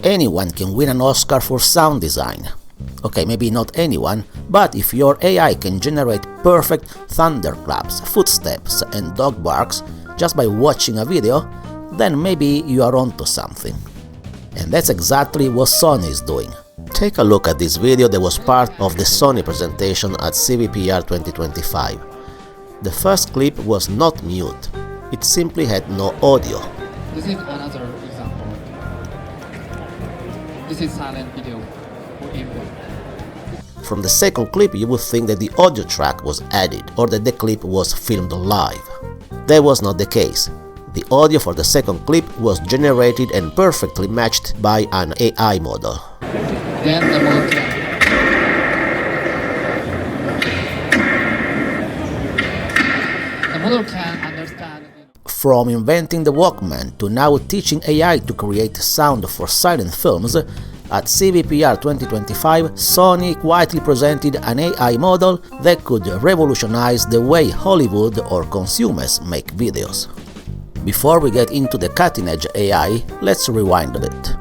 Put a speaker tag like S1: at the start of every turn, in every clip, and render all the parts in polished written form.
S1: Anyone can win an Oscar for sound design. Okay, maybe not anyone, but if your AI can generate perfect thunderclaps, footsteps and dog barks just by watching a video, then maybe you are onto something. And that's exactly what Sony is doing. Take a look at this video that was part of the Sony presentation at CVPR 2025. The first clip was not mute, it simply had no audio.
S2: This is another example. This is silent video or ambient.
S1: From the second clip you would think that the audio track was added or that the clip was filmed live. That was not the case. The audio for the second clip was generated and perfectly matched by an AI model.
S2: Then the model can understand.
S1: From inventing the Walkman to now teaching AI to create sound for silent films, at CVPR 2025, Sony quietly presented an AI model that could revolutionize the way Hollywood or consumers make videos. Before we get into the cutting-edge AI, let's rewind a bit.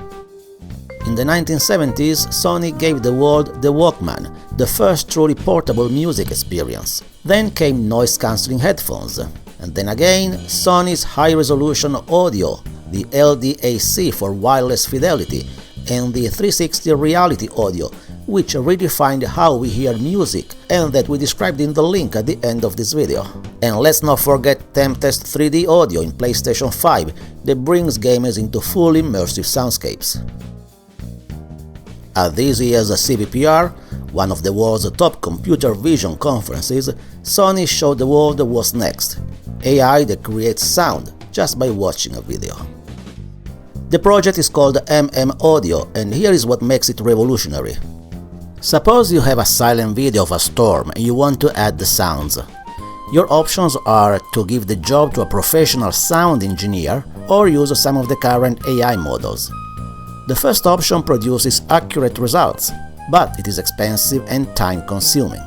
S1: In the 1970s, Sony gave the world the Walkman, the first truly portable music experience. Then came noise-cancelling headphones. And then again, Sony's high-resolution audio, the LDAC for wireless fidelity, and the 360 reality audio, which redefined how we hear music and that we described in the link at the end of this video. And let's not forget Tempest 3D audio in PlayStation 5 that brings gamers into full immersive soundscapes. At this year's CVPR, one of the world's top computer vision conferences, Sony showed the world what's next: AI that creates sound just by watching a video. The project is called MMAudio, and here is what makes it revolutionary. Suppose you have a silent video of a storm and you want to add the sounds. Your options are to give the job to a professional sound engineer or use some of the current AI models. The first option produces accurate results, but it is expensive and time-consuming.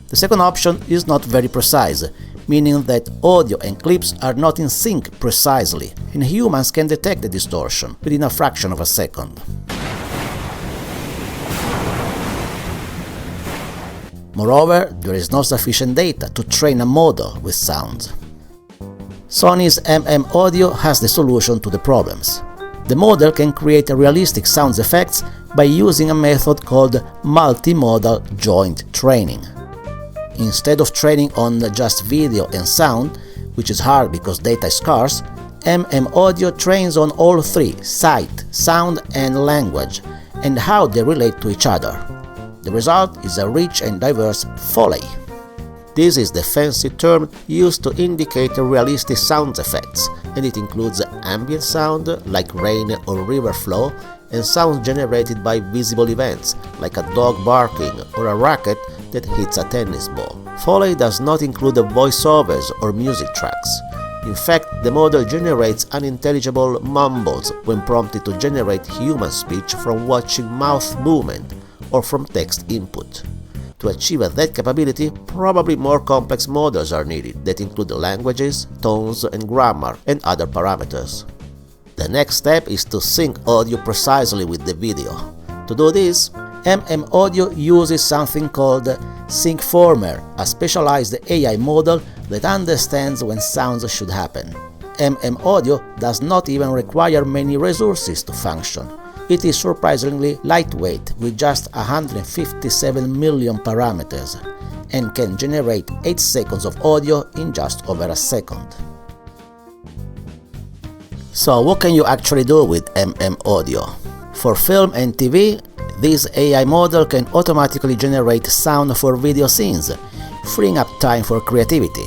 S1: The second option is not very precise, meaning that audio and clips are not in sync precisely, and humans can detect the distortion within a fraction of a second. Moreover, there is no sufficient data to train a model with sounds. Sony's MMAudio has the solution to the problems. The model can create realistic sound effects by using a method called multimodal joint training. Instead of training on just video and sound, which is hard because data is scarce, MMAudio trains on all three: sight, sound and language, and how they relate to each other. The result is a rich and diverse foley. This is the fancy term used to indicate realistic sound effects, and it includes ambient sound like rain or river flow, and sounds generated by visible events like a dog barking or a racket that hits a tennis ball. Foley does not include voiceovers or music tracks. In fact, the model generates unintelligible mumbles when prompted to generate human speech from watching mouth movement or from text input. To achieve that capability, probably more complex models are needed that include languages, tones and grammar and other parameters. The next step is to sync audio precisely with the video. To do this, MMAudio uses something called SyncFormer, a specialized AI model that understands when sounds should happen. MMAudio does not even require many resources to function. It is surprisingly lightweight with just 157 million parameters and can generate 8 seconds of audio in just over a second. So what can you actually do with MMAudio? For film and TV, this AI model can automatically generate sound for video scenes, freeing up time for creativity.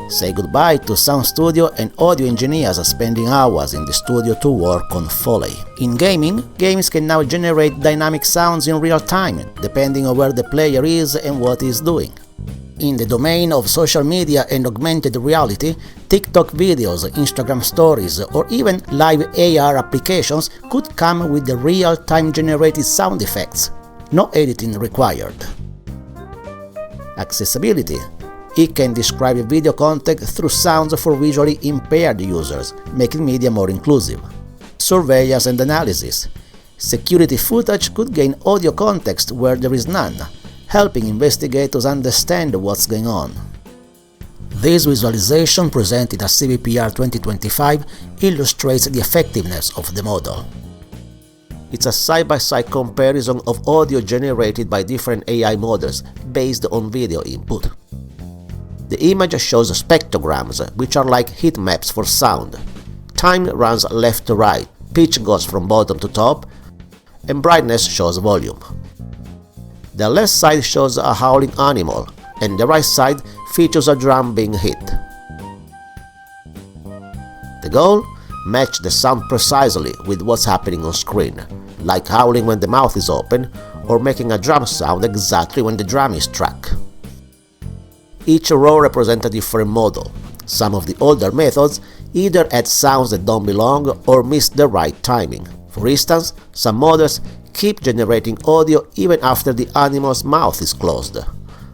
S1: Say goodbye to sound studio and audio engineers spending hours in the studio to work on Foley. In gaming, games can now generate dynamic sounds in real time, depending on where the player is and what he is doing. In the domain of social media and augmented reality, TikTok videos, Instagram stories, or even live AR applications could come with the real-time generated sound effects. No editing required. Accessibility. It can describe video content through sounds for visually impaired users, making media more inclusive. Surveillance and analysis. Security footage could gain audio context where there is none, helping investigators understand what's going on. This visualization, presented at CVPR 2025, illustrates the effectiveness of the model. It's a side-by-side comparison of audio generated by different AI models based on video input. The image shows spectrograms, which are like heat maps for sound. Time runs left to right, pitch goes from bottom to top, and brightness shows volume. The left side shows a howling animal, and the right side features a drum being hit. The goal? Match the sound precisely with what's happening on screen, like howling when the mouth is open, or making a drum sound exactly when the drum is struck. Each row represents a different model. Some of the older methods either add sounds that don't belong or miss the right timing. For instance, some models keep generating audio even after the animal's mouth is closed,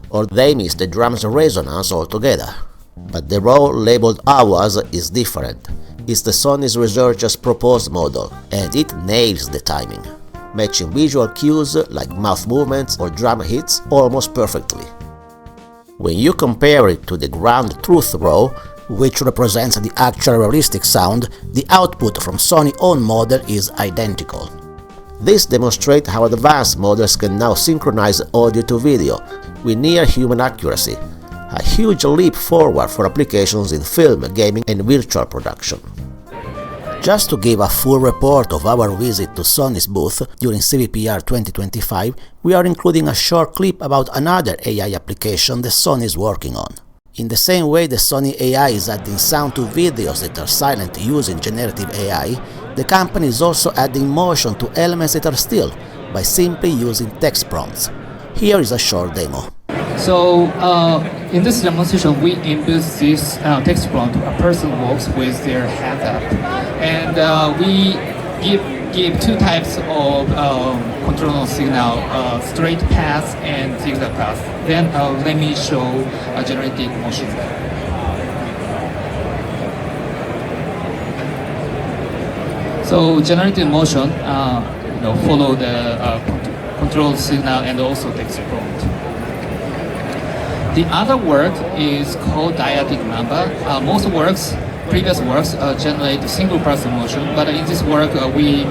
S1: or they miss the drum's resonance altogether. But the row labeled hours is different. It's the Sony's researchers' proposed model, and it nails the timing, matching visual cues like mouth movements or drum hits almost perfectly. When you compare it to the ground truth row, which represents the actual realistic sound, the output from Sony's own model is identical. This demonstrates how advanced models can now synchronize audio to video with near-human accuracy, a huge leap forward for applications in film, gaming, and virtual production. Just to give a full report of our visit to Sony's booth during CVPR 2025, we are including a short clip about another AI application that Sony is working on. In the same way the Sony AI is adding sound to videos that are silent using generative AI, the company is also adding motion to elements that are still by simply using text prompts. Here is a short demo.
S2: So in this demonstration, we input this text prompt. A person walks with their hands up, and we give two types of control signal: straight path and zigzag path. Then let me show a generated motion. So generated motion, follow the control signal and also text prompt. The other work is called dyadic number. Most previous works generate single-person motion, but in this work we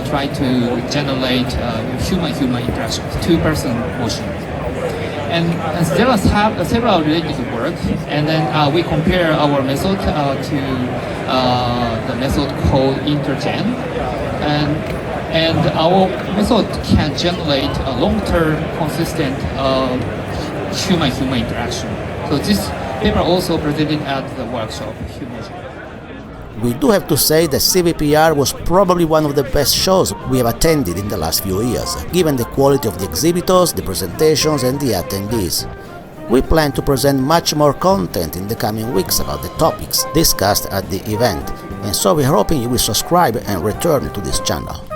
S2: try to generate human-human interactions, two-person motion. And there are several related work, and then we compare our method to the method called intergen, and our method can generate a long-term consistent human-human interaction. So this paper also presented at the workshop.
S1: We do have to say that CVPR was probably one of the best shows we have attended in the last few years, given the quality of the exhibitors, the presentations and the attendees. We plan to present much more content in the coming weeks about the topics discussed at the event, and so we are hoping you will subscribe and return to this channel.